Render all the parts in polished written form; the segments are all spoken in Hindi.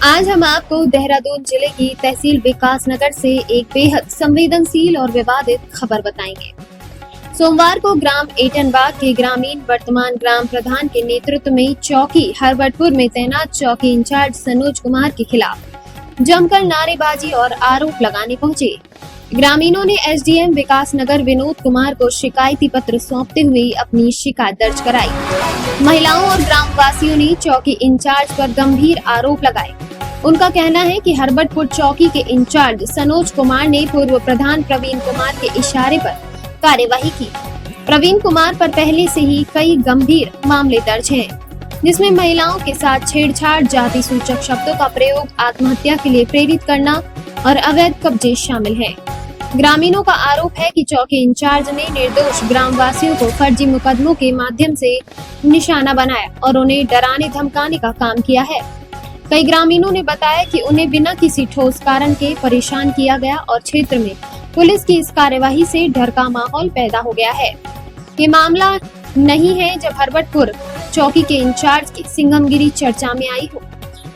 आज हम आपको देहरादून जिले की तहसील विकासनगर से एक बेहद संवेदनशील और विवादित खबर बताएंगे। सोमवार को ग्राम एटनबाग के ग्रामीण वर्तमान ग्राम प्रधान के नेतृत्व में चौकी हरबटपुर में तैनात चौकी इंचार्ज सनोज कुमार के खिलाफ जमकर नारेबाजी और आरोप लगाने पहुंचे। ग्रामीणों ने एसडीएम विकासनगर विनोद कुमार को शिकायती पत्र सौंपते हुए अपनी शिकायत दर्ज कराई। महिलाओं और ग्रामवासियों ने चौकी इंचार्ज पर गंभीर आरोप लगाए। उनका कहना है कि हरबटपुर चौकी के इंचार्ज सनोज कुमार ने पूर्व प्रधान प्रवीण कुमार के इशारे पर कार्यवाही की। प्रवीण कुमार पर पहले से ही कई गंभीर मामले दर्ज हैं, जिसमें महिलाओं के साथ छेड़छाड़, जाति सूचक शब्दों का प्रयोग, आत्महत्या के लिए प्रेरित करना और अवैध कब्जे शामिल हैं। ग्रामीणों का आरोप है कि चौकी इंचार्ज ने निर्दोष ग्रामवासियों को फर्जी मुकदमों के माध्यम से निशाना बनाया और उन्हें डराने धमकाने का काम किया है। कई ग्रामीणों ने बताया कि उन्हें बिना किसी ठोस कारण के परेशान किया गया और क्षेत्र में पुलिस की इस कार्यवाही से डर का माहौल पैदा हो गया है। ये मामला नहीं है जब हरबटपुर चौकी के इंचार्ज की सिंघमगिरी चर्चा में आई हो।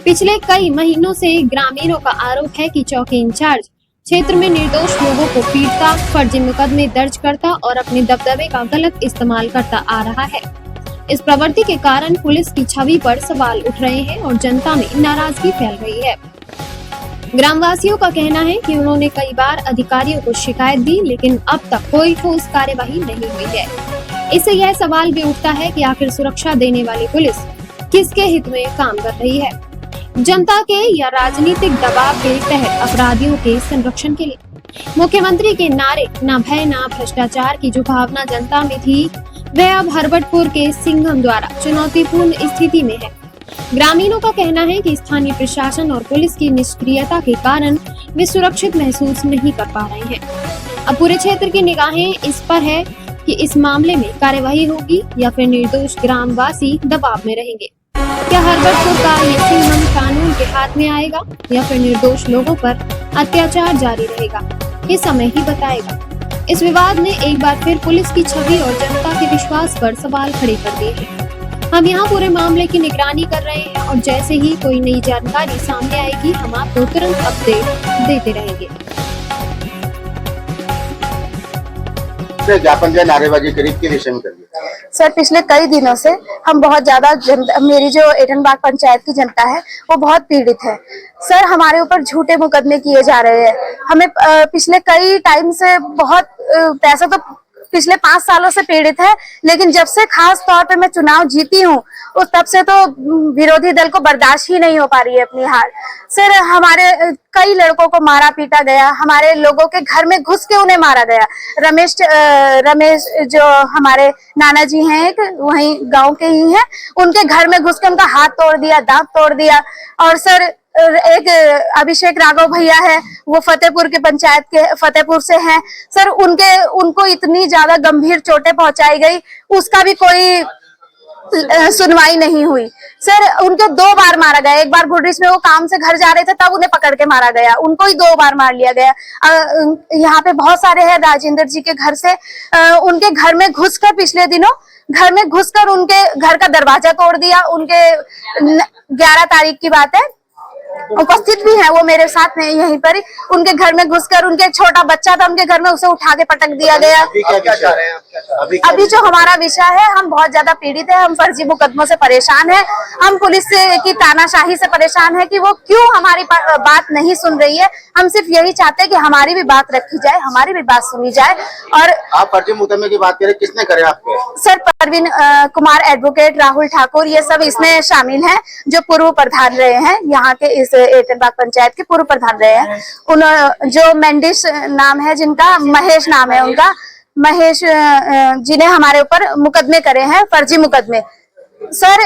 पिछले कई महीनों से ग्रामीणों का आरोप है कि चौकी इंचार्ज क्षेत्र में निर्दोष लोगों को पीटता, फर्जी मुकदमे दर्ज करता और अपने दबदबे का गलत इस्तेमाल करता आ रहा है। इस प्रवृत्ति के कारण पुलिस की छवि पर सवाल उठ रहे हैं और जनता में नाराजगी फैल रही है। ग्रामवासियों का कहना है कि उन्होंने कई बार अधिकारियों को शिकायत दी, लेकिन अब तक कोई ठोस कार्यवाही नहीं हुई है। इससे यह सवाल भी उठता है कि आखिर सुरक्षा देने वाली पुलिस किसके हित में काम कर रही है, जनता के या राजनीतिक दबाव के तहत अपराधियों के संरक्षण के लिए। मुख्यमंत्री के नारे न भय न भ्रष्टाचार की जो भावना जनता में थी, वह अब हरबटपुर के सिंघम द्वारा चुनौतीपूर्ण स्थिति में है। ग्रामीणों का कहना है कि स्थानीय प्रशासन और पुलिस की निष्क्रियता के कारण वे सुरक्षित महसूस नहीं कर पा रहे हैं। अब पूरे क्षेत्र की निगाहें इस पर है कि इस मामले में कार्यवाही होगी या फिर निर्दोष ग्रामवासी दबाव में रहेंगे। क्या हरबटपुर का ये सिंघम कानून के हाथ में आएगा या फिर निर्दोष लोगों पर अत्याचार जारी रहेगा, ये समय ही बताएगा। इस विवाद ने एक बार फिर पुलिस की छवि और जनता के विश्वास पर सवाल खड़े कर दिए हैं। हम यहाँ पूरे मामले की निगरानी कर रहे हैं और जैसे ही कोई नई जानकारी सामने आएगी, हम आपको तुरंत अपडेट देते रहेंगे। ज्ञापन या नारेबाजी करीब के विषय में करिए। सर, पिछले कई दिनों से हम बहुत ज्यादा मेरी जो एटनबाग पंचायत की जनता है वो बहुत पीड़ित है। सर, हमारे ऊपर झूठे मुकदमे किए जा रहे हैं। हमें पिछले कई टाइम से बहुत पैसा तो पिछले 5 सालों से पीड़ित है, लेकिन जब से खास तौर पे मैं चुनाव जीती हूँ उस तब से तो विरोधी दल को बर्दाश्त ही नहीं हो पा रही है अपनी हार। सर, हमारे कई लड़कों को मारा पीटा गया, हमारे लोगों के घर में घुस के उन्हें मारा गया। रमेश जो हमारे नाना जी हैं, एक वहीं गांव के ही हैं, उनके घर में घुस के उनका हाथ तोड़ दिया, दांत तोड़ दिया। और सर, एक अभिषेक राघव भैया है, वो फतेहपुर के पंचायत के फतेहपुर से हैं। सर, उनको इतनी ज्यादा गंभीर चोटें पहुंचाई गई, उसका भी कोई सुनवाई नहीं हुई। सर, उनके 2 बार मारा गया। एक बार गुडरिस में वो काम से घर जा रहे थे, तब उन्हें पकड़ के मारा गया, उनको ही 2 बार मार लिया गया। यहाँ पे बहुत सारे हैं राजेंद्र जी के घर से, उनके घर में घुसकर पिछले दिनों घर में घुसकर उनके घर का दरवाजा तोड़ दिया। उनके 11 तारीख की बात है, उपस्थित भी है वो मेरे साथ में यहीं पर ही। उनके घर में घुसकर उनके छोटा बच्चा था उनके घर में, उसे उठा के पटक दिया गया। अभी जो हमारा विषय है, हम बहुत ज्यादा पीड़ित है, हम फर्जी मुकदमों से परेशान है, हम पुलिस की तानाशाही से परेशान है कि वो क्यों हमारी बात नहीं सुन रही है। हम सिर्फ यही चाहते हैं कि हमारी भी बात रखी जाए, हमारी भी बात सुनी जाए। और आप फर्जी मुकदमे की बात करें, किसने करे आपके? सर, प्रवीण कुमार, एडवोकेट राहुल ठाकुर, ये सब इसमें शामिल हैं, जो पूर्व प्रधान रहे हैं यहाँ के, इस एटनबाग पंचायत के पूर्व प्रधान रहे हैं। उन जो मेंडिस नाम है जिनका, महेश नाम है उनका, महेश जिन्हें हमारे ऊपर मुकदमे करे हैं, फर्जी मुकदमे। सर,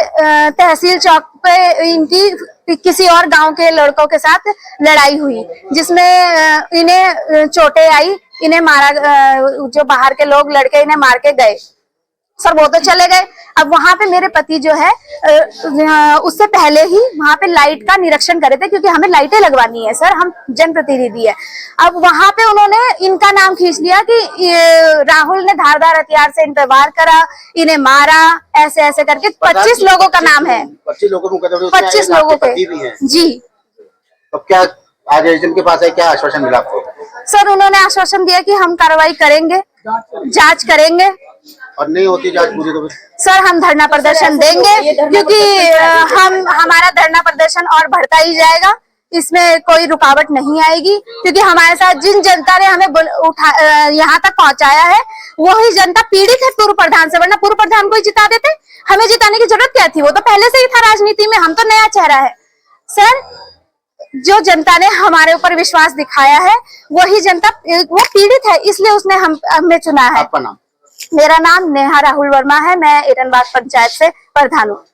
तहसील चौक पे इनकी किसी और गांव के लड़कों के साथ लड़ाई हुई, जिसमें इन्हें चोटें आई, इन्हें मारा, जो बाहर के लोग लड़के इन्हें मार के गए। सर, वो तो चले गए। अब वहां पे मेरे पति जो है, उससे पहले ही वहां पे लाइट का निरीक्षण करे थे, क्योंकि हमें लाइटें लगवानी है। सर, हम जनप्रतिनिधि है। अब वहां पे उन्होंने इनका नाम खींच लिया कि राहुल ने धारदार हथियार से इन पर वार करा, इन्हें मारा, ऐसे ऐसे करके 25 लोगों का नाम है। 25 लोगों को 25 लोगों के जी। तो क्या आज एजेंट के पास है, क्या आश्वासन मिला आपको? सर उन्होंने आश्वासन दिया कि हम कार्रवाई करेंगे, जांच करेंगे। और नहीं होती जांच पूरी तो फिर? सर हम धरना प्रदर्शन देंगे, क्योंकि हमारा धरना प्रदर्शन और बढ़ता ही जाएगा, इसमें कोई रुकावट नहीं आएगी, क्योंकि हमारे साथ जिन जनता ने हमें यहाँ तक पहुंचाया है वही जनता पीड़ित है पूर्व प्रधान से, वरना पूर्व प्रधान को ही जिता देते। हमें जिताने की जरूरत क्या थी, वो तो पहले से ही था राजनीति में, हम तो नया चेहरा है। सर जो जनता ने हमारे ऊपर विश्वास दिखाया है वही जनता वो पीड़ित है, इसलिए उसने हमें चुना है। आपका नाम? मेरा नाम नेहा राहुल वर्मा है, मैं एटनबाग पंचायत से प्रधान हूँ।